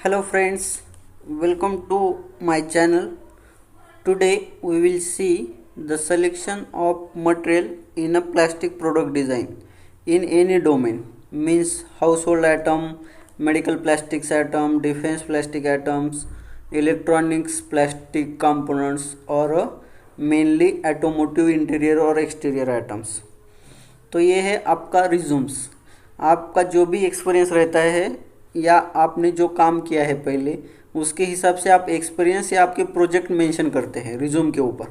Hello friends, welcome to my channel. Today we will see the selection of material in a plastic product design in any domain, means household atom, medical plastics atom, defense plastic atoms, electronics plastic components or mainly automotive interior और exterior atoms. तो ये है आपका resumes. आपका जो भी experience रहता है या आपने जो काम किया है पहले, उसके हिसाब से आप एक्सपीरियंस या आपके प्रोजेक्ट मेंशन करते हैं रिज्यूम के ऊपर,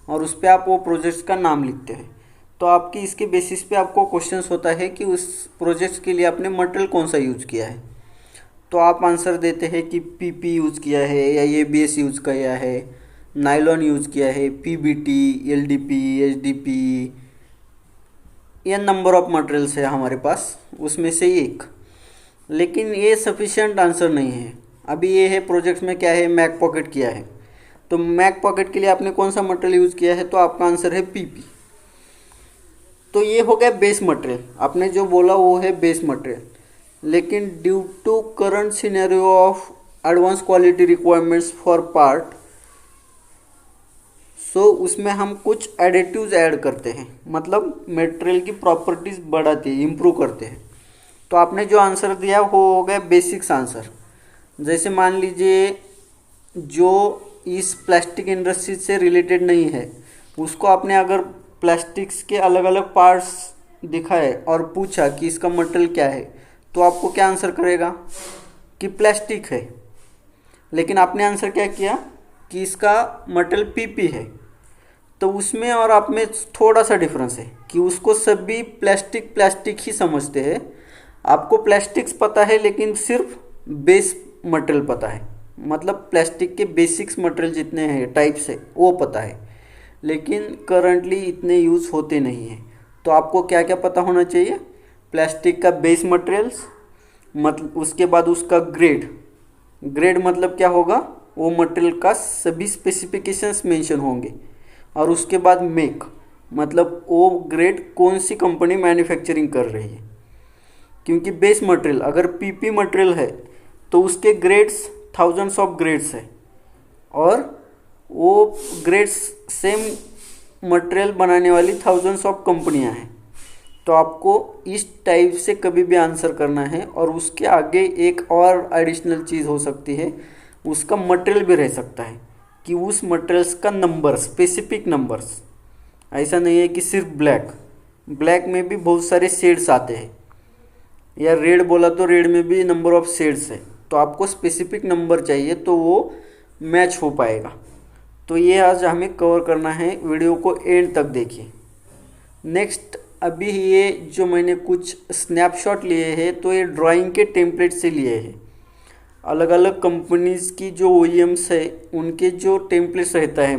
और उस पर आप वो प्रोजेक्ट्स का नाम लिखते हैं। तो आपकी इसके बेसिस पे आपको क्वेश्चंस होता है कि उस प्रोजेक्ट के लिए आपने मटेरियल कौन सा यूज किया है। तो आप आंसर देते हैं कि पीपी यूज़ किया है या एबीएस यूज़ किया है, नायलॉन यूज़ किया है, पीबीटी, एलडीपी, एचडीपी, ये नंबर ऑफ मटेरियल्स है हमारे पास, उसमें से एक। लेकिन ये सफिशिएंट आंसर नहीं है। अभी ये है प्रोजेक्ट में क्या है, मैक पॉकेट किया है। तो मैक पॉकेट के लिए आपने कौन सा मटेरियल यूज़ किया है, तो आपका आंसर है पीपी। तो ये हो गया बेस मटेरियल, आपने जो बोला वो है बेस मटेरियल। लेकिन due to current scenario of advance quality requirements for part, उसमें हम कुछ एडिटिव्स ऐड करते हैं, मतलब मटेरियल की प्रॉपर्टीज़ बढ़ाते हैं, इम्प्रूव करते हैं। तो आपने जो आंसर दिया वो हो गया बेसिक्स आंसर। जैसे मान लीजिए जो इस प्लास्टिक इंडस्ट्री से रिलेटेड नहीं है, उसको आपने अगर प्लास्टिक्स के अलग अलग पार्ट्स दिखाए और पूछा कि इसका मटेरियल क्या है, तो आपको क्या आंसर करेगा कि प्लास्टिक है। लेकिन आपने आंसर क्या किया कि इसका मटेरियल पीपी है। तो उसमें और आप में थोड़ा सा डिफरेंस है कि उसको सभी प्लास्टिक प्लास्टिक ही समझते हैं। आपको प्लास्टिक्स पता है लेकिन सिर्फ बेस मटेरियल पता है, मतलब प्लास्टिक के बेसिक्स मटेरियल जितने हैं टाइप्स है वो पता है, लेकिन करंटली इतने यूज़ होते नहीं हैं। तो आपको क्या क्या पता होना चाहिए, प्लास्टिक का बेस मटेरियल्स, मतलब उसके बाद उसका ग्रेड मतलब क्या होगा, वो मटेरियल का सभी स्पेसिफिकेशंस मेंशन होंगे। और उसके बाद मेक मतलब वो ग्रेड कौन सी कंपनी मैन्युफैक्चरिंग कर रही है, क्योंकि बेस मटेरियल अगर पीपी मटेरियल है तो उसके ग्रेड्स थाउजेंड्स ऑफ ग्रेड्स है, और वो ग्रेड्स सेम मटेरियल बनाने वाली थाउजेंड्स ऑफ कंपनियां हैं। तो आपको इस टाइप से कभी भी आंसर करना है। और उसके आगे एक और एडिशनल चीज़ हो सकती है, उसका मटेरियल भी रह सकता है कि उस मटेरियल्स का नंबर, स्पेसिफिक नंबर्स। ऐसा नहीं है कि सिर्फ ब्लैक में भी बहुत सारे शेड्स आते हैं, या रेड बोला तो रेड में भी नंबर ऑफ शेड्स है। तो आपको स्पेसिफिक नंबर चाहिए तो वो मैच हो पाएगा। तो ये आज हमें कवर करना है, वीडियो को एंड तक देखिए। नेक्स्ट, अभी ये जो मैंने कुछ स्नैपशॉट लिए हैं, तो ये ड्राइंग के टेम्पलेट से लिए हैं। अलग अलग कंपनीज़ की जो ओईएम्स है उनके जो टेम्पलेट्स रहता है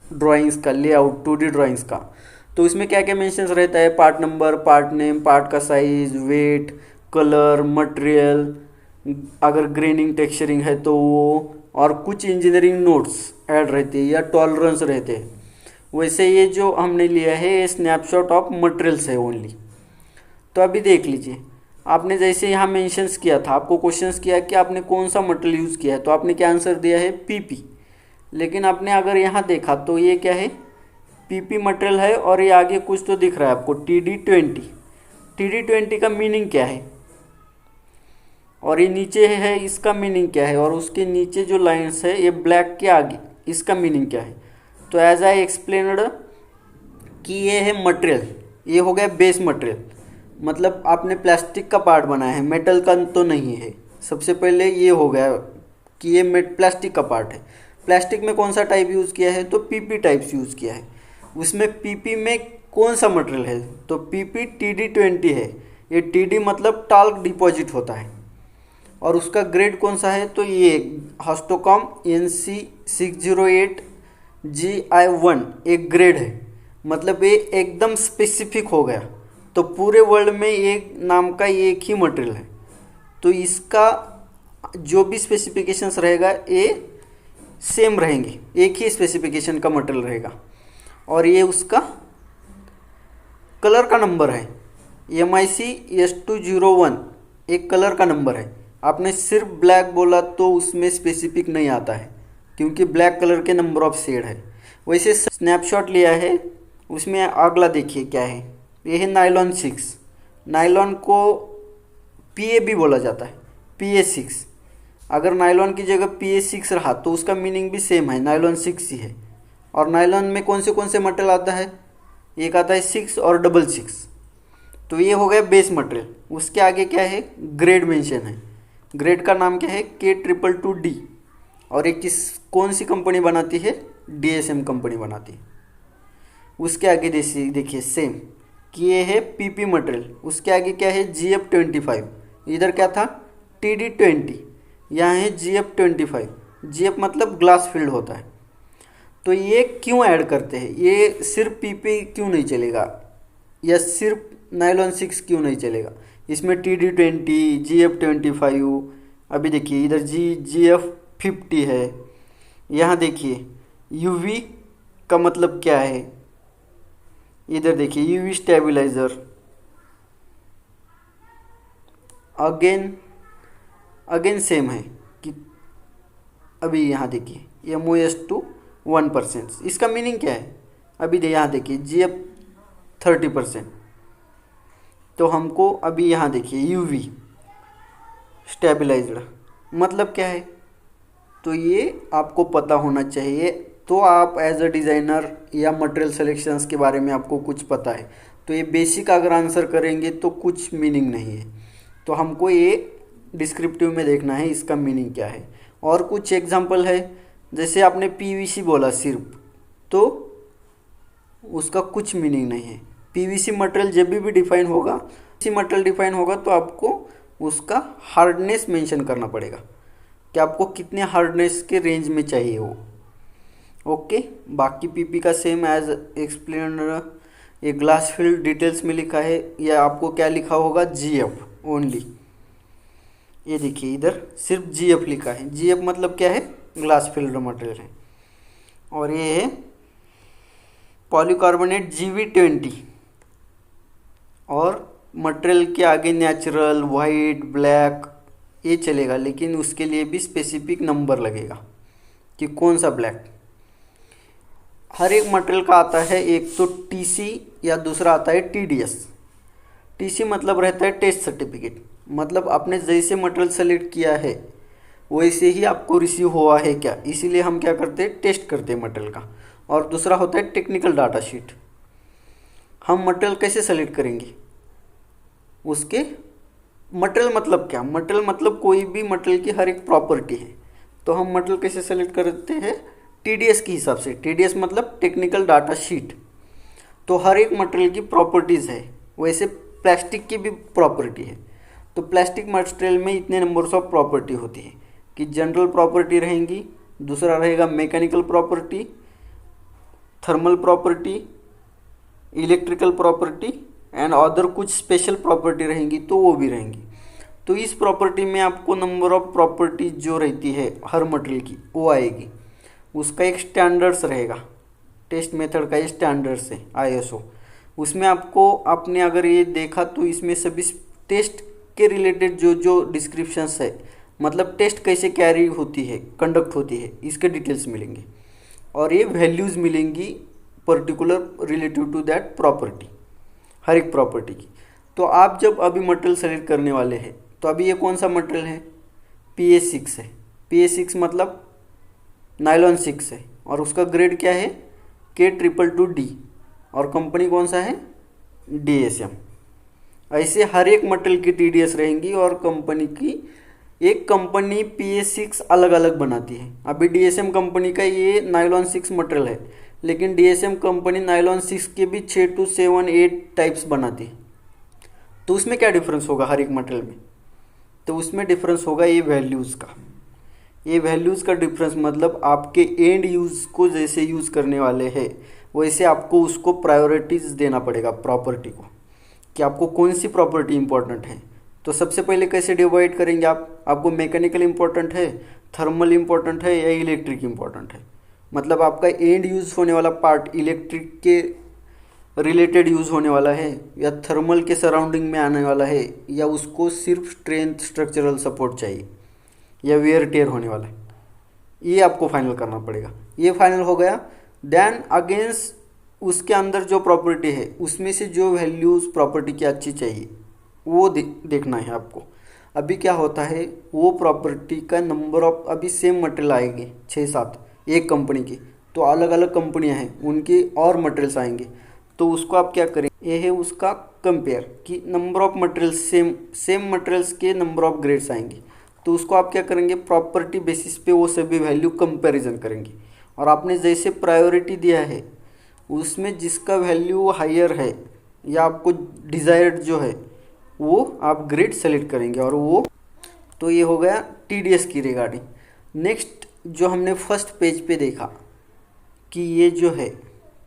ड्राइंग्स का, लेआउट 2D ड्राइंग्स का, तो इसमें क्या क्या मेंशंस रहता है, part number, part name, part का साइज, वेट, कलर, मटेरियल, अगर ग्रेनिंग टेक्सचरिंग है तो वो, और कुछ इंजीनियरिंग नोट्स ऐड रहते हैं या टॉलरेंस रहते हैं। वैसे ये जो हमने लिया है ये स्नैपशॉट ऑफ मटेरियल्स है ओनली। तो अभी देख लीजिए, आपने जैसे यहाँ मेंशंस किया था, आपको क्वेश्चंस किया कि आपने कौन सा मटेरियल यूज़ किया है, तो आपने क्या आंसर दिया है पीपी। लेकिन आपने अगर यहाँ देखा तो ये क्या है, पीपी मटेरियल है, और ये आगे कुछ तो दिख रहा है आपको TD20 का मीनिंग क्या है, और ये नीचे है इसका मीनिंग क्या है, और उसके नीचे जो लाइन्स है ये ब्लैक के आगे इसका मीनिंग क्या है। तो एज आई एक्सप्लेन्ड कि ये है मटेरियल, ये हो गया बेस मटेरियल, मतलब आपने प्लास्टिक का पार्ट बनाया है, मेटल का तो नहीं है। सबसे पहले ये हो गया कि ये प्लास्टिक का पार्ट है। प्लास्टिक में कौन सा टाइप यूज़ किया है, तो पीपी टाइप्स यूज़ किया है। उसमें पीपी में कौन सा मटेरियल है, तो पीपी TD20 है। ये TD मतलब टाल्क डिपॉजिट होता है। और उसका ग्रेड कौन सा है, तो ये हास्टोकॉम NC608GI1 एक ग्रेड है, मतलब ये एकदम स्पेसिफिक हो गया। तो पूरे वर्ल्ड में एक नाम का एक ही मटेरियल है, तो इसका जो भी स्पेसिफिकेशंस रहेगा ये सेम रहेंगे, एक ही स्पेसिफिकेशन का मटेरियल रहेगा। और ये उसका कलर का नंबर है MIC S201, एक कलर का नंबर है। आपने सिर्फ ब्लैक बोला तो उसमें स्पेसिफिक नहीं आता है, क्योंकि ब्लैक कलर के नंबर ऑफ शेड है। वैसे स्नैपशॉट लिया है, उसमें अगला देखिए क्या है। ये है नायलॉन 6। नायलॉन को PA भी बोला जाता है, PA6। अगर नायलॉन की जगह PA6 रहा तो उसका मीनिंग भी सेम है, नायलॉन 6 ही है। और नायलॉन में कौन से मटेरियल आता है, एक आता है 6 और 666। तो ये हो गया बेस मटेरियल। उसके आगे क्या है, ग्रेड मेंशन है। ग्रेड का नाम क्या है, K222D। और एक कौन सी कंपनी बनाती है, DSM कंपनी बनाती है। उसके आगे देखिए सेम कि ये है PP मटेरियल। उसके आगे क्या है, GF25। इधर क्या था, TD20, यहाँ है GF25। GF मतलब ग्लास फील्ड होता है। तो ये क्यों ऐड करते हैं, ये सिर्फ PP क्यों नहीं चलेगा, या सिर्फ नायलॉन 6 क्यों नहीं चलेगा। इसमें TD20, GF25, अभी देखिए इधर GF50 है। यहाँ देखिए UV का मतलब क्या है, इधर देखिए UV स्टेबलाइजर। अगेन सेम है कि अभी यहाँ देखिए MOS2 1%। इसका मीनिंग क्या है, अभी यहाँ देखिए GF 30%। तो हमको अभी यहाँ देखिए UV स्टेबलाइज्ड मतलब क्या है, तो ये आपको पता होना चाहिए। तो आप एज अ डिज़ाइनर या मटेरियल सिलेक्शंस के बारे में आपको कुछ पता है, तो ये बेसिक अगर आंसर करेंगे तो कुछ मीनिंग नहीं है। तो हमको ये डिस्क्रिप्टिव में देखना है इसका मीनिंग क्या है। और कुछ एग्जांपल है, जैसे आपने PVC बोला सिर्फ, तो उसका कुछ मीनिंग नहीं है। PVC मटेरियल जब भी डिफाइन होगा, तो आपको उसका हार्डनेस मेंशन करना पड़ेगा कि आपको कितने हार्डनेस के रेंज में चाहिए वो। ओके, बाकी PP का सेम एज एक्सप्लेन। ये ग्लास फील्ड डिटेल्स में लिखा है, या आपको क्या लिखा होगा, GF ओनली। ये देखिए इधर सिर्फ GF लिखा है। GF मतलब क्या है, ग्लास फील्ड मटेरियल है। और ये है पॉलीकार्बोनेट GV20। और मटेरियल के आगे नेचुरल, वाइट, ब्लैक ये चलेगा, लेकिन उसके लिए भी स्पेसिफिक नंबर लगेगा कि कौन सा ब्लैक। हर एक मटेरियल का आता है, एक तो TC या दूसरा आता है TDS। TC मतलब रहता है टेस्ट सर्टिफिकेट, मतलब आपने जैसे मटेरियल सेलेक्ट किया है वैसे ही आपको रिसीव हुआ है क्या, इसीलिए हम क्या करते हैं, टेस्ट करते हैं मटेरियल का। और दूसरा होता है टेक्निकल डाटा शीट। हम मटेरियल कैसे सेलेक्ट करेंगे, उसके मटेरियल मतलब क्या, मटेरियल मतलब कोई भी मटेरियल की हर एक प्रॉपर्टी है। तो हम मटेरियल कैसे सेलेक्ट करते हैं, TDS के हिसाब से। TDS मतलब टेक्निकल डाटा शीट। तो हर एक मटेरियल की प्रॉपर्टीज़ है, वैसे प्लास्टिक की भी प्रॉपर्टी है। तो प्लास्टिक मटेरियल में इतने नंबर्स ऑफ प्रॉपर्टी होती है कि जनरल प्रॉपर्टी रहेंगी, दूसरा रहेगा mechanical property, thermal property, electrical property and other कुछ स्पेशल प्रॉपर्टी रहेंगी, तो वो भी रहेंगी। तो इस प्रॉपर्टी में आपको नंबर ऑफ प्रॉपर्टी जो रहती है हर मटेरियल की वो आएगी। उसका एक स्टैंडर्ड्स रहेगा, टेस्ट मेथड का ये स्टैंडर्ड्स है ISO। उसमें आपने अगर ये देखा तो इसमें सभी टेस्ट के रिलेटेड जो डिस्क्रिप्शंस है, मतलब टेस्ट कैसे कैरी होती है, कंडक्ट होती है, इसके डिटेल्स मिलेंगे। और ये वैल्यूज़ मिलेंगी particular relative to that property, हर एक प्रॉपर्टी की। तो आप जब अभी मटेरियल सेलेक्ट करने वाले हैं, तो अभी ये कौन सा मटेरियल है, PA6 है। PA6 मतलब नायलॉन 6 है, और उसका ग्रेड क्या है, K222D। और कंपनी कौन सा है, DSM। ऐसे हर एक मटेरियल की TDS रहेंगी, और एक कंपनी PA6 अलग अलग बनाती है। अभी DSM कंपनी का ये नायलॉन 6 मटेरियल है, लेकिन DSM कंपनी नायलॉन 6 के भी 6 to 7 8 टाइप्स बनाती है। तो उसमें क्या डिफरेंस होगा हर एक मटेरियल में, तो उसमें डिफरेंस होगा ये वैल्यूज़ का। ये वैल्यूज़ का डिफरेंस मतलब आपके एंड यूज़ को जैसे यूज़ करने वाले हैं, वैसे आपको उसको प्रायोरिटीज़ देना पड़ेगा प्रॉपर्टी को, कि आपको कौन सी प्रॉपर्टी इंपॉर्टेंट है। तो सबसे पहले कैसे डिवाइड करेंगे आपको मैकेनिकल इंपॉर्टेंट है, थर्मल इंपॉर्टेंट है, या इलेक्ट्रिक इंपॉर्टेंट है। मतलब आपका एंड यूज़ होने वाला पार्ट इलेक्ट्रिक के रिलेटेड यूज़ होने वाला है, या थर्मल के सराउंडिंग में आने वाला है, या उसको सिर्फ स्ट्रेंथ स्ट्रक्चरल सपोर्ट चाहिए, या वेयर टेयर होने वाला है, ये आपको फाइनल करना पड़ेगा। ये फाइनल हो गया। देन अगेंस्ट उसके अंदर जो प्रॉपर्टी है उसमें से जो वैल्यू उस प्रॉपर्टी की अच्छी चाहिए वो देखना है आपको। अभी क्या होता है, वो प्रॉपर्टी का नंबर ऑफ, अभी सेम मटेरियल आएंगे 6-7 एक कंपनी की, तो अलग अलग कंपनियां हैं उनके और मटेरियल्स आएंगे, तो उसको आप क्या करेंगे, ये है उसका कंपेयर कि number of materials same materials के नंबर ऑफ ग्रेड्स आएंगे, तो उसको आप क्या करेंगे, प्रॉपर्टी बेसिस पे वो सभी वैल्यू कंपैरिजन करेंगे। और आपने जैसे प्रायोरिटी दिया है उसमें जिसका वैल्यू हायर है या आपको डिज़ायर्ड जो है वो आप ग्रेड सेलेक्ट करेंगे, और वो तो ये हो गया TDS की रिगार्डिंग। नेक्स्ट जो हमने फर्स्ट पेज पे देखा कि ये जो है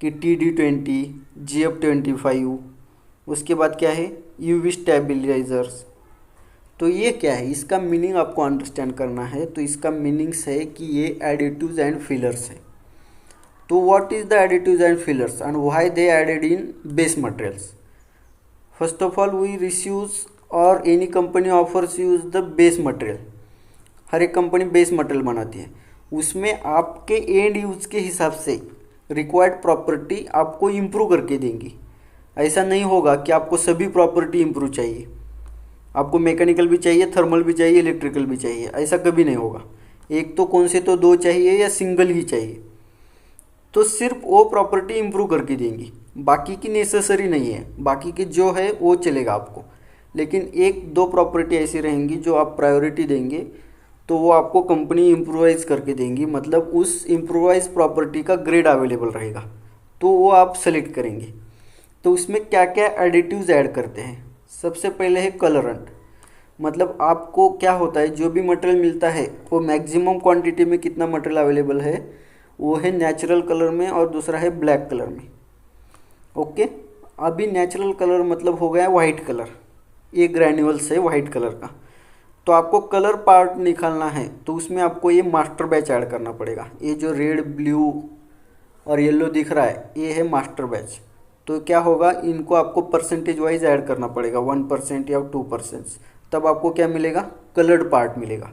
कि TD20, GF25, उसके बाद क्या है UV स्टेबलाइजर्स। तो ये क्या है, इसका मीनिंग आपको अंडरस्टैंड करना है। तो इसका मीनिंग्स है कि ये एडिटिव्स एंड फिलर्स है। तो what is the additives and fillers and why they added in base materials? First of all we reuse और any company offers use the base material. हर एक कंपनी बेस मटेरियल बनाती है, उसमें आपके and use के हिसाब से रिक्वायर्ड प्रॉपर्टी आपको इम्प्रूव करके देंगी। ऐसा नहीं होगा कि आपको सभी प्रॉपर्टी इम्प्रूव चाहिए, आपको मैकेनिकल भी चाहिए, थर्मल भी चाहिए, इलेक्ट्रिकल भी चाहिए, ऐसा कभी नहीं होगा। एक तो कौन से तो 2 चाहिए या सिंगल ही चाहिए, तो सिर्फ वो प्रॉपर्टी इम्प्रूव करके देंगी, बाकी की नेसेसरी नहीं है, बाकी की जो है वो चलेगा आपको। लेकिन 1-2 प्रॉपर्टी ऐसी रहेंगी जो आप प्रायोरिटी देंगे तो वो आपको कंपनी इम्प्रोवाइज़ करके देंगी, मतलब उस इम्प्रोवाइज प्रॉपर्टी का ग्रेड अवेलेबल रहेगा, तो वो आप सेलेक्ट करेंगे। तो उसमें क्या क्या एडिटिव्स ऐड करते हैं, सबसे पहले है कलरेंट। मतलब आपको क्या होता है, जो भी मटेरियल मिलता है वो मैक्सिमम क्वांटिटी में कितना मटेरियल अवेलेबल है वो है नेचुरल कलर में, और दूसरा है ब्लैक कलर में। ओके, अभी नेचुरल कलर मतलब हो गया वाइट कलर, ये ग्रैन्युअल्स है वाइट कलर का। तो आपको कलर पार्ट निकालना है तो उसमें आपको ये मास्टर बैच ऐड करना पड़ेगा। ये जो रेड, ब्लू और येलो दिख रहा है ये है मास्टर बैच। तो क्या होगा, इनको आपको परसेंटेज वाइज ऐड करना पड़ेगा, 1% या 2%, तब आपको क्या मिलेगा, कलर्ड पार्ट मिलेगा।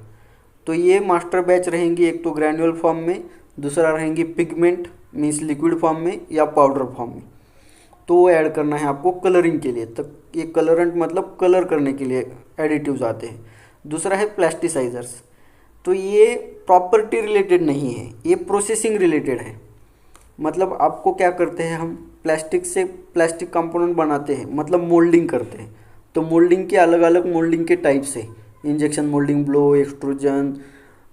तो ये मास्टर बैच रहेंगी, एक तो ग्रैन्युअल फॉर्म में, दूसरा रहेंगी पिगमेंट मीन्स लिक्विड फॉर्म में या पाउडर फॉर्म में। तो वो ऐड करना है आपको कलरिंग के लिए। तब ये कलरेंट मतलब कलर करने के लिए एडिटिव्स आते हैं। दूसरा है प्लास्टिसाइजर्स। तो ये प्रॉपर्टी रिलेटेड नहीं है, ये प्रोसेसिंग रिलेटेड है। मतलब आपको क्या करते हैं, हम प्लास्टिक से प्लास्टिक कंपोनेंट बनाते हैं, मतलब मोल्डिंग करते हैं। तो मोल्डिंग के अलग अलग मोल्डिंग के टाइप्स है, injection moulding, blow, extrusion,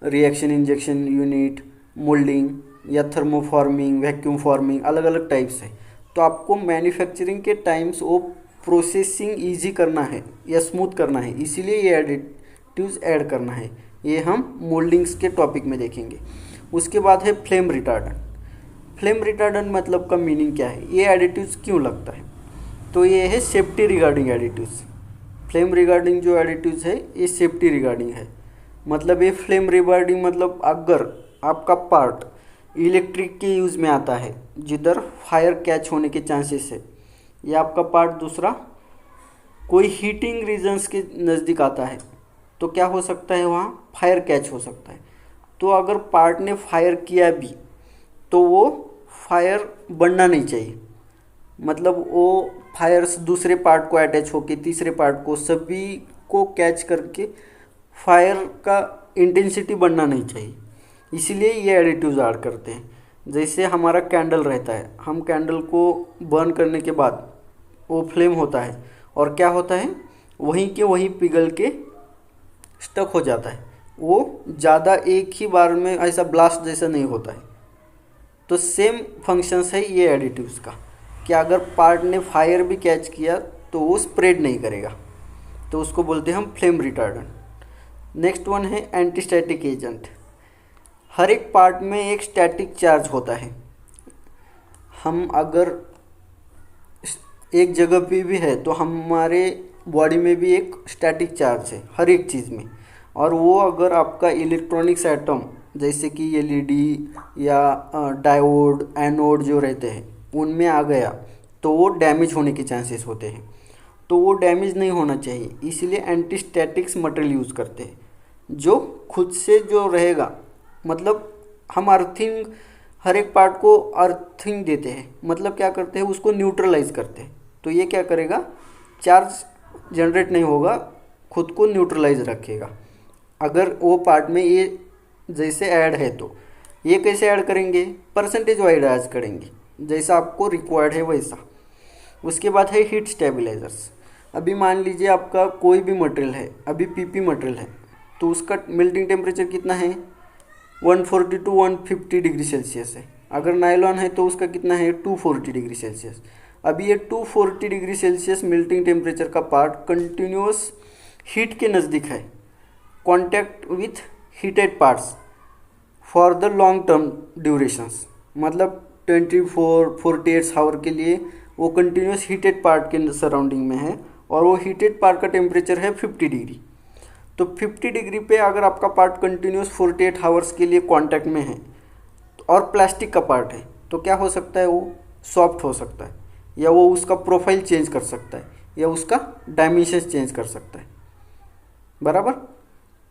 reaction injection unit moulding, या थर्मोफॉर्मिंग, वैक्यूम फॉर्मिंग, अलग अलग टाइप्स है। तो आपको मैन्युफैक्चरिंग के टाइम्स वो प्रोसेसिंग ईजी करना है या स्मूथ करना है, इसीलिए ये एडिटिव्स ऐड करना है। ये हम मोल्डिंग्स के टॉपिक में देखेंगे। उसके बाद है फ्लेम रिटार्डेंट। फ्लेम रिटार्डेंट मतलब का मीनिंग क्या है, ये एडिटिव्स क्यों लगता है? तो ये है safety regarding additives. Flame regarding जो एडिटिव्स है ये सेफ्टी रिगार्डिंग है। मतलब ये फ्लेम रिगार्डिंग मतलब अगर आपका पार्ट इलेक्ट्रिक के यूज़ में आता है जिधर फायर कैच होने के चांसेस है, या आपका पार्ट दूसरा कोई हीटिंग रीजन्स के नज़दीक आता है, तो क्या हो सकता है, वहाँ फायर कैच हो सकता है। तो अगर पार्ट ने फायर किया भी तो वो फायर बढ़ना नहीं चाहिए, मतलब वो फायर्स दूसरे पार्ट को अटैच होके तीसरे पार्ट को सभी को कैच करके फायर का इंटेंसिटी बढ़ना नहीं चाहिए, इसीलिए ये एडिटिव्स ऐड करते हैं। जैसे हमारा कैंडल रहता है, हम कैंडल को बर्न करने के बाद वो फ्लेम होता है और क्या होता है, वहीं के वहीं पिघल के स्टक हो जाता है, वो ज़्यादा एक ही बार में ऐसा ब्लास्ट जैसा नहीं होता है। तो सेम फंक्शंस है ये एडिटिव्स का, कि अगर पार्ट ने फायर भी कैच किया तो वो स्प्रेड नहीं करेगा, तो उसको बोलते हैं हम फ्लेम रिटार्डेंट। नेक्स्ट वन है एंटीस्टैटिक एजेंट। हर एक पार्ट में एक स्टैटिक चार्ज होता है। हम अगर एक जगह पे भी है तो हमारे बॉडी में भी एक स्टैटिक चार्ज है हर एक चीज़ में, और वो अगर आपका इलेक्ट्रॉनिक्स एटम जैसे कि एलईडी या डायोड, एनोड जो रहते हैं उनमें आ गया तो वो डैमेज होने के चांसेस होते हैं। तो वो डैमेज नहीं होना चाहिए, इसलिए एंटी स्टैटिक्स मटेरियल यूज़ करते हैं जो खुद से जो रहेगा। मतलब हम अर्थिंग, हर एक पार्ट को अर्थिंग देते हैं, मतलब क्या करते हैं, उसको न्यूट्रलाइज करते हैं। तो ये क्या करेगा, चार्ज जनरेट नहीं होगा, खुद को न्यूट्रलाइज रखेगा। अगर वो पार्ट में ये जैसे ऐड है तो ये कैसे ऐड करेंगे, परसेंटेज वाइज ऐड करेंगे, जैसा आपको रिक्वायर्ड है वैसा। उसके बाद है हीट स्टेबलाइजर्स। अभी मान लीजिए आपका कोई भी मटेरियल है, अभी पीपी मटेरियल है, तो उसका मेल्टिंग टेम्परेचर कितना है, 140 टू 150 डिग्री सेल्सियस है। अगर नायलॉन है तो उसका कितना है, 240 डिग्री सेल्सियस। अभी ये 240 डिग्री सेल्सियस मेल्टिंग टेम्परेचर का पार्ट कंटिन्यूस हीट के नज़दीक है, contact with heated parts for the long term durations, मतलब 24-48 आवर के लिए वो कंटिन्यूस हीटेड पार्ट के सराउंडिंग में है, और वो हीटेड पार्ट का टेम्परेचर है 50 डिग्री। तो 50 डिग्री पे अगर आपका पार्ट कंटिन्यूस 48 आवर्स के लिए कांटेक्ट में है और प्लास्टिक का पार्ट है, तो क्या हो सकता है, वो सॉफ्ट हो सकता है, या वो उसका प्रोफाइल चेंज कर सकता है, या उसका डायमेंशंस चेंज कर सकता है, बराबर।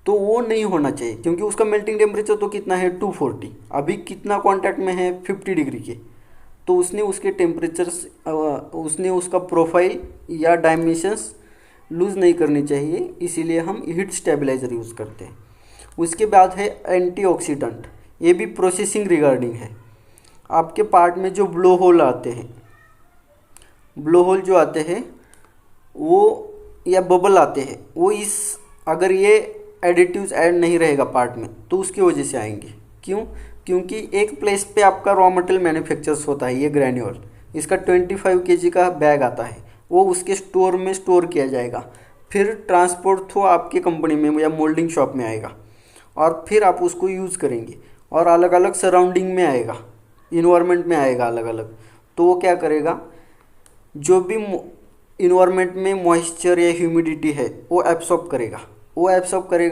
तो वो नहीं होना चाहिए, क्योंकि उसका मेल्टिंग टेम्परेचर तो कितना है, 240। अभी कितना कांटेक्ट में है, 50 डिग्री के। तो उसने उसके टेम्परेचर्स, उसने उसका प्रोफाइल या डायमेंशंस लूज़ नहीं करनी चाहिए, इसीलिए हम हीट स्टेबलाइजर यूज़ करते हैं। उसके बाद है एंटीऑक्सीडेंट। ये भी प्रोसेसिंग रिगार्डिंग है। आपके पार्ट में जो ब्लो होल आते हैं, ब्लो होल जो आते हैं वो, या बबल आते हैं, वो इस, अगर ये एडिटिव्स ऐड नहीं रहेगा पार्ट में तो उसकी वजह से आएंगे। क्यों, क्योंकि एक प्लेस पे आपका रॉ मटेरियल मैन्युफैक्चर्स होता है, ये ग्रैन्यूल, इसका 25 kg का बैग आता है, वो उसके स्टोर में स्टोर किया जाएगा, फिर ट्रांसपोर्ट थ्रू आपकी कंपनी में या मोल्डिंग शॉप में आएगा, और फिर आप उसको यूज़ करेंगे, और अलग अलग सराउंडिंग में आएगा, इन्वायरमेंट में आएगा अलग अलग। तो वो क्या करेगा, जो भी इन्वायरमेंट में मॉइस्चर या ह्यूमिडिटी है वो एब्सॉर्ब करेगा,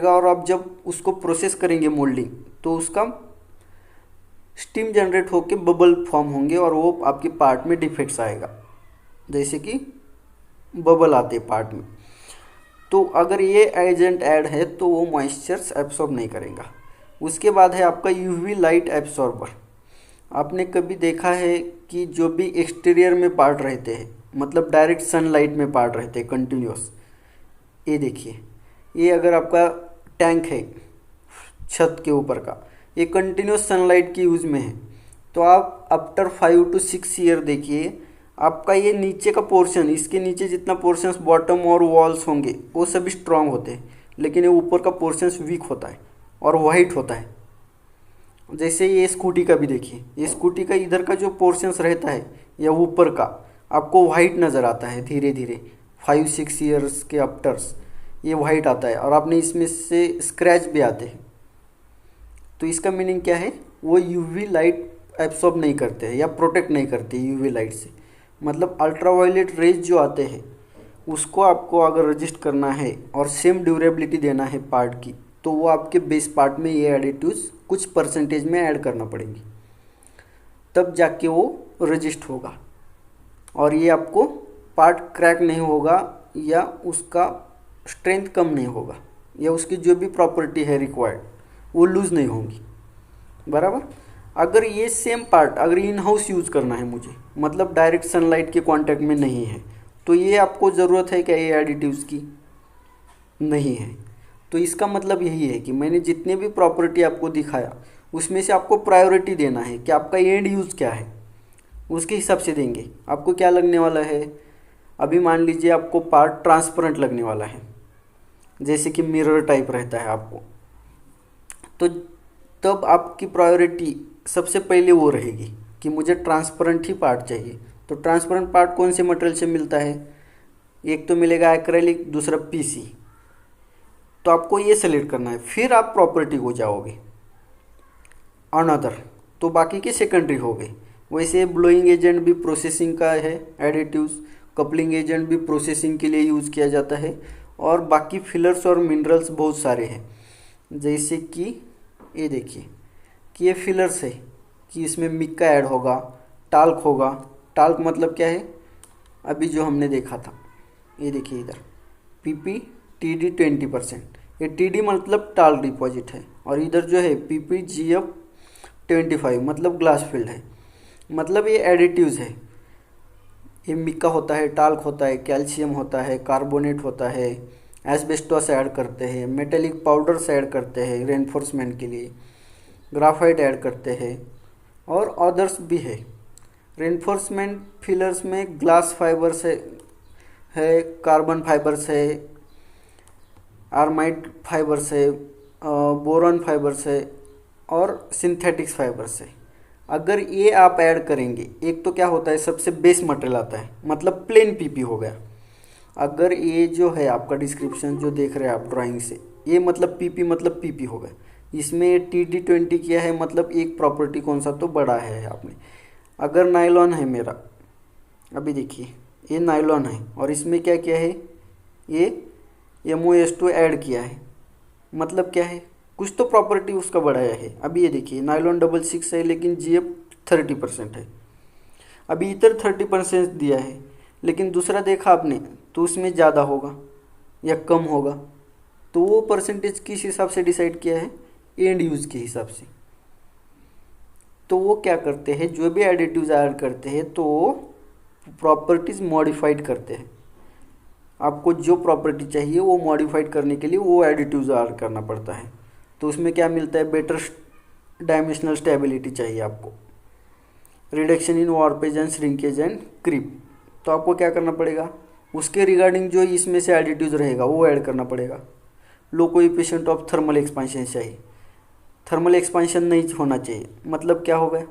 और आप जब उसको प्रोसेस करेंगे मोल्डिंग, तो उसका स्टीम जनरेट होकर बबल फॉर्म होंगे, और वो आपके पार्ट में डिफेक्ट्स आएगा, जैसे कि बबल आते हैं पार्ट में। तो अगर ये एजेंट ऐड है तो वो मॉइस्चर्स एब्सॉर्ब नहीं करेगा। उसके बाद है आपका यूवी लाइट एब्सॉर्बर। आपने कभी देखा है कि जो भी एक्सटीरियर में पार्ट रहते हैं, मतलब डायरेक्ट सनलाइट में पार्ट रहते हैं कंटिन्यूस, ये देखिए, ये अगर आपका टैंक है छत के ऊपर का, ये कंटिन्यूस सनलाइट की यूज़ में है, तो आप आफ्टर 5 to 6 ईयर देखिए, आपका ये नीचे का पोर्शन, इसके नीचे जितना पोर्शंस बॉटम और वॉल्स होंगे वो सभी स्ट्रांग होते हैं, लेकिन ये ऊपर का पोर्शंस वीक होता है और वाइट होता है। जैसे ये स्कूटी का भी देखिए, ये स्कूटी का इधर का जो पोर्शंस रहता है या ऊपर का, आपको वाइट नज़र आता है धीरे धीरे 5-6 ईयर्स के आफ्टर्स, ये वाइट आता है, और आपने इसमें से स्क्रैच भी आते हैं। तो इसका मीनिंग क्या है, वो यूवी लाइट एब्सॉर्ब नहीं करते हैं या प्रोटेक्ट नहीं करते यूवी लाइट से। मतलब अल्ट्रावायलेट रेज जो आते हैं उसको आपको अगर रजिस्ट करना है और सेम ड्यूरेबिलिटी देना है पार्ट की, तो वो आपके बेस पार्ट में ये एडिटिव्स कुछ परसेंटेज में ऐड करना पड़ेंगे, तब जाके वो रजिस्ट होगा, और ये आपको पार्ट क्रैक नहीं होगा, या उसका स्ट्रेंथ कम नहीं होगा, या उसकी जो भी प्रॉपर्टी है रिक्वायर्ड वो लूज़ नहीं होंगी, बराबर। अगर ये सेम पार्ट अगर इन हाउस यूज़ करना है मुझे, मतलब डायरेक्ट सनलाइट के कांटेक्ट में नहीं है, तो ये आपको ज़रूरत है क्या ये एडिटिव्स की, नहीं है। तो इसका मतलब यही है कि मैंने जितने भी प्रॉपर्टी आपको दिखाया उसमें से आपको प्रायोरिटी देना है कि आपका एंड यूज़ क्या है, उसके हिसाब से देंगे। आपको क्या लगने वाला है, अभी मान लीजिए आपको पार्ट ट्रांसपेरेंट लगने वाला है, जैसे कि मिरर टाइप रहता है आपको, तो तब आपकी प्रायोरिटी सबसे पहले वो रहेगी कि मुझे ट्रांसपेरेंट ही पार्ट चाहिए। तो ट्रांसपेरेंट पार्ट कौन से मटेरियल से मिलता है, एक तो मिलेगा एक्रेलिक, दूसरा पीसी। तो आपको ये सेलेक्ट करना है, फिर आप प्रॉपर्टी को जाओगे अनदर, तो बाकी के सेकेंडरी हो गए। वैसे ब्लोइंग एजेंट भी प्रोसेसिंग का है, एडिटिव्स, कपलिंग एजेंट भी प्रोसेसिंग के लिए यूज़ किया जाता है, और बाकी फिलर्स और मिनरल्स बहुत सारे हैं। जैसे कि ये देखिए कि ये फिलर्स है कि इसमें मिक्का ऐड होगा, टाल्क होगा। टाल्क मतलब क्या है, अभी जो हमने देखा था, ये देखिए इधर PP TD 20%, ये TD मतलब टाल डिपॉजिट है, और इधर जो है PPGF 25 मतलब ग्लास फील्ड है। मतलब ये एडिटिव्स है, ये मिका होता है, टाल्क होता है, कैल्शियम होता है, कार्बोनेट होता है, एस्बेस्टोस ऐड करते हैं, मेटेलिक पाउडर्स ऐड करते हैं रेनफोर्समेंट के लिए, ग्राफाइट ऐड करते हैं, और अदर्स भी है। रेनफोर्समेंट फिलर्स में ग्लास फाइबर्स है, कार्बन फाइबर्स है, आर्माइड फाइबर्स है, बोरॉन फाइबर्स है, और सिंथेटिक्स फाइबर्स है। अगर ये आप ऐड करेंगे, एक तो क्या होता है, सबसे बेस मटेरियल आता है, मतलब प्लेन PP हो गया। अगर ये जो है आपका डिस्क्रिप्शन जो देख रहे हैं आप ड्राइंग से, ये मतलब PP मतलब PP हो गया। इसमें TD 20 किया है, मतलब एक प्रॉपर्टी कौन सा तो बड़ा है आपने। अगर नायलॉन है मेरा, अभी देखिए ये नायलॉन है, और इसमें क्या किया है, ये MOS2 ऐड किया है, मतलब क्या है, कुछ तो प्रॉपर्टी उसका बढ़ाया है। अभी ये देखिए नायलॉन 66 है, लेकिन GF 30% है। अभी इधर 30% दिया है, लेकिन दूसरा देखा आपने तो उसमें ज़्यादा होगा या कम होगा, तो वो परसेंटेज किस हिसाब से डिसाइड किया है, एंड यूज़ के हिसाब से। तो वो क्या करते हैं, जो भी एडिटिव्स ऐड करते हैं तो प्रॉपर्टीज़ मॉडिफाइड करते हैं। आपको जो प्रॉपर्टी चाहिए वो मॉडिफाइड करने के लिए वो एडिटिव्स ऐड करना पड़ता है। तो उसमें क्या मिलता है, बेटर डायमेंशनल स्टेबिलिटी चाहिए आपको, reduction in warpage and shrinkage and creep. तो आपको क्या करना पड़ेगा, उसके रिगार्डिंग जो इसमें से एडिटिव्स रहेगा वो ऐड करना पड़ेगा। लो कोएफिशिएंट ऑफ थर्मल एक्सपेंशन चाहिए, थर्मल एक्सपेंशन नहीं होना चाहिए। मतलब क्या होगा,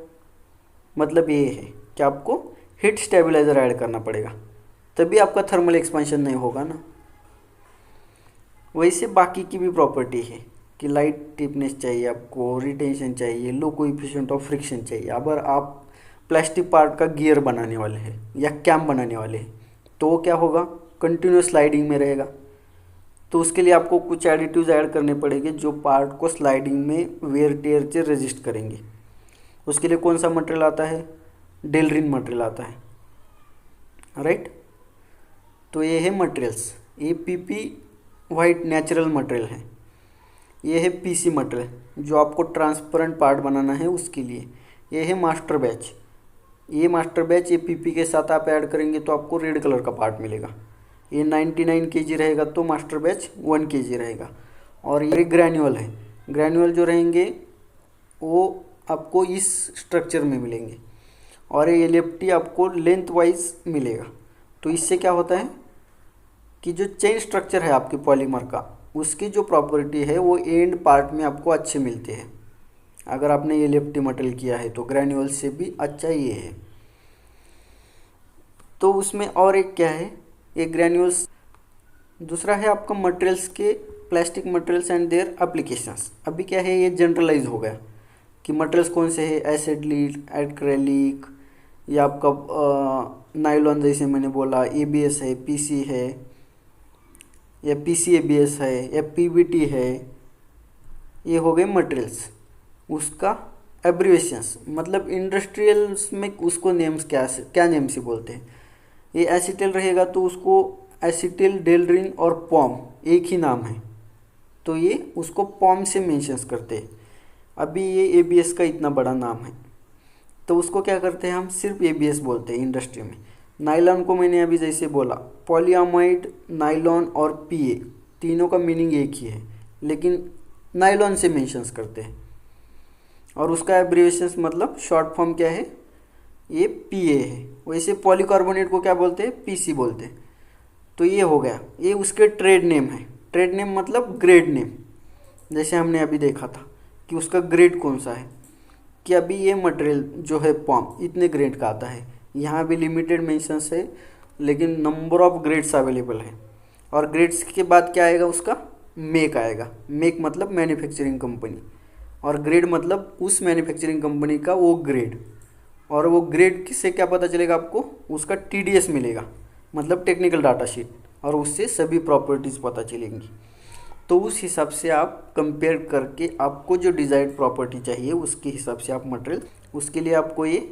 मतलब ये है कि आपको हीट स्टेबलाइजर ऐड करना पड़ेगा, तभी आपका थर्मल एक्सपेंशन नहीं होगा ना। वैसे बाकी की भी प्रॉपर्टी है कि लाइट टिपनेस चाहिए आपको, रिटेंशन चाहिए, लो कोएफिशिएंट ऑफ फ्रिक्शन चाहिए। अगर आप प्लास्टिक पार्ट का गियर बनाने वाले हैं या कैम बनाने वाले हैं, तो वो क्या होगा, कंटिन्यूस स्लाइडिंग में रहेगा। तो उसके लिए आपको कुछ एडिटिव्स ऐड करने पड़ेंगे जो पार्ट को स्लाइडिंग में वेयर टेयर से रेजिस्ट करेंगे। उसके लिए कौन सा मटेरियल आता है, डेलरिन मटेरियल आता है, राइट। तो ये है मटेरियल्स, ये PP वाइट नेचुरल मटेरियल है, ये है PC मटेरियल जो आपको ट्रांसपेरेंट पार्ट बनाना है उसके लिए। ये है मास्टर बैच, ये मास्टर बैच ये PP के साथ आप ऐड करेंगे तो आपको रेड कलर का पार्ट मिलेगा। ये 99 kg रहेगा तो मास्टर बैच 1 kg रहेगा। और ये ग्रैन्युअल है, ग्रैन्युअल जो रहेंगे वो आपको इस स्ट्रक्चर में मिलेंगे, और ये LFT आपको लेंथ वाइज मिलेगा। तो इससे क्या होता है कि जो चेन स्ट्रक्चर है आपके पॉलीमर का, उसकी जो प्रॉपर्टी है वो एंड पार्ट में आपको अच्छे मिलते हैं। अगर आपने LFT मटेरियल किया है तो ग्रैन्युअल से भी अच्छा ये है। तो उसमें और एक क्या है, एक ग्रैन्युअल्स, दूसरा है आपका मटेरियल्स के plastic materials and their applications. अभी क्या है, ये जनरलाइज हो गया कि मटेरियल्स कौन से है, एसिडिक, एक्रेलिक, या आपका नायलॉन जैसे मैंने बोला, ABS है, PC है, या PC-ABS है, या PBT है। ये हो गए मटेरियल्स। उसका एब्रिवेशंस मतलब इंडस्ट्रियल्स में उसको नेम्स क्या नेम से बोलते हैं। ये एसिटिल रहेगा तो उसको एसिटिल, डेलरिन और पॉम एक ही नाम है, तो ये उसको पॉम से मेंशंस करते हैं। अभी ये ABS का इतना बड़ा नाम है तो उसको क्या करते हैं, हम सिर्फ ABS बोलते हैं इंडस्ट्री में। नायलॉन को मैंने अभी जैसे बोला, पॉलीअमाइड, नायलॉन और PA तीनों का मीनिंग एक ही है, लेकिन नायलॉन से मेंशंस करते हैं। और उसका एब्रिवेशंस मतलब शॉर्ट फॉर्म क्या है, ये PA है। वैसे पॉलीकार्बोनेट को क्या बोलते हैं, PC बोलते हैं। तो ये हो गया, ये उसके ट्रेड नेम है। ट्रेड नेम मतलब ग्रेड नेम, जैसे हमने अभी देखा था कि उसका ग्रेड कौन सा है, कि अभी ये मटेरियल जो है पॉम इतने ग्रेड का आता है। यहाँ भी लिमिटेड मेंशंस है, लेकिन नंबर ऑफ ग्रेड्स अवेलेबल है। और ग्रेड्स के बाद क्या आएगा, उसका मेक आएगा। मेक मतलब मैन्युफैक्चरिंग कंपनी, और ग्रेड मतलब उस मैन्युफैक्चरिंग कंपनी का वो ग्रेड। और वो ग्रेड से क्या पता चलेगा आपको, उसका TDS मिलेगा, मतलब टेक्निकल डाटा शीट, और उससे सभी प्रॉपर्टीज़ पता चलेंगी। तो उस हिसाब से आप कंपेयर करके आपको जो डिज़ायर्ड प्रॉपर्टी चाहिए उसके हिसाब से आप मटेरियल, उसके लिए आपको ये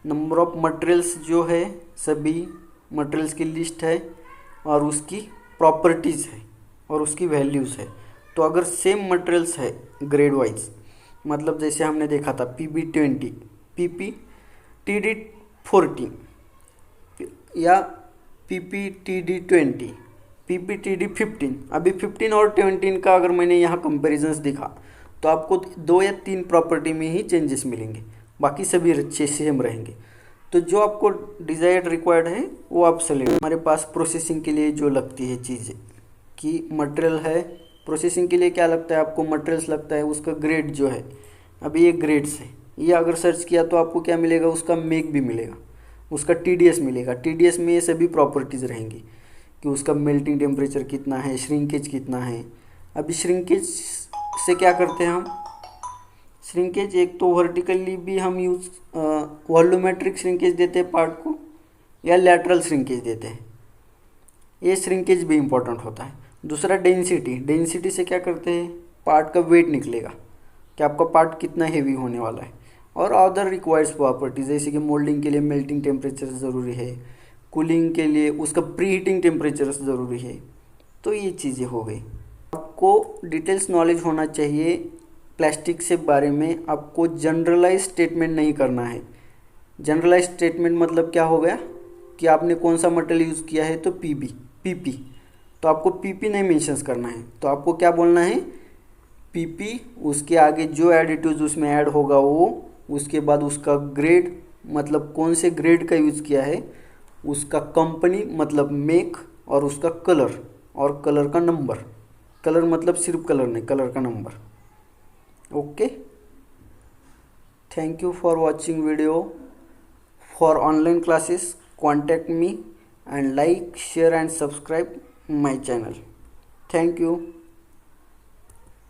नंबर ऑफ मटेरियल्स जो है सभी मटेरियल्स की लिस्ट है और उसकी प्रॉपर्टीज़ है और उसकी वैल्यूज़ है। तो अगर सेम मटेरियल्स है ग्रेड वाइज, मतलब जैसे हमने देखा था PB20, PPTD14 या PPTD20, PPTD15, अभी 15 और 17 का अगर मैंने यहाँ कंपेरिजन्स दिखा तो आपको 2 या 3 प्रॉपर्टी में ही चेंजेस मिलेंगे, बाकी सभी अच्छे सेम रहेंगे। तो जो आपको डिज़ायर्ड रिक्वायर्ड है वो आप सेलेक्ट। हमारे पास प्रोसेसिंग के लिए जो लगती है चीज़ें कि मटेरियल है, प्रोसेसिंग के लिए क्या लगता है आपको, मटेरियल्स लगता है, उसका ग्रेड जो है, अभी ये ग्रेड्स है, ये अगर सर्च किया तो आपको क्या मिलेगा, उसका मेक भी मिलेगा, उसका TDS मिलेगा। TDS में ये सभी प्रॉपर्टीज़ रहेंगी कि उसका मेल्टिंग टेम्परेचर कितना है, श्रिंकेज कितना है। अभी श्रिंकेज से क्या करते हैं हम, श्रिंकेज एक तो वर्टिकली भी हम यूज वॉल्यूमेट्रिक श्रिंकेज देते हैं पार्ट को, या लैटरल श्रिंकेज देते हैं, ये श्रिंकेज भी इम्पोर्टेंट होता है। दूसरा डेंसिटी, डेंसिटी से क्या करते हैं, पार्ट का वेट निकलेगा कि आपका पार्ट कितना हेवी होने वाला है। और अदर रिक्वायर्ड प्रॉपर्टीज जैसे कि मोल्डिंग के लिए मेल्टिंग टेम्परेचर ज़रूरी है, कूलिंग के लिए उसका प्री हीटिंग टेम्परेचर ज़रूरी है। तो ये चीज़ें हो गई। आपको डिटेल्स नॉलेज होना चाहिए प्लास्टिक से बारे में, आपको जनरलाइज स्टेटमेंट नहीं करना है। जनरलाइज स्टेटमेंट मतलब क्या हो गया कि आपने कौन सा मटेरियल यूज़ किया है, तो PP, तो आपको PP नहीं मेंशंस करना है, तो आपको क्या बोलना है, PP, उसके आगे जो एडिटिव्स उसमें ऐड होगा वो, उसके बाद उसका ग्रेड मतलब कौन से ग्रेड का यूज़ किया है, उसका कंपनी मतलब मेक, और उसका कलर और कलर का नंबर। कलर मतलब सिर्फ कलर नहीं, कलर का number. Okay, thank you for watching video. For online classes contact me and like, share and subscribe my channel. Thank you.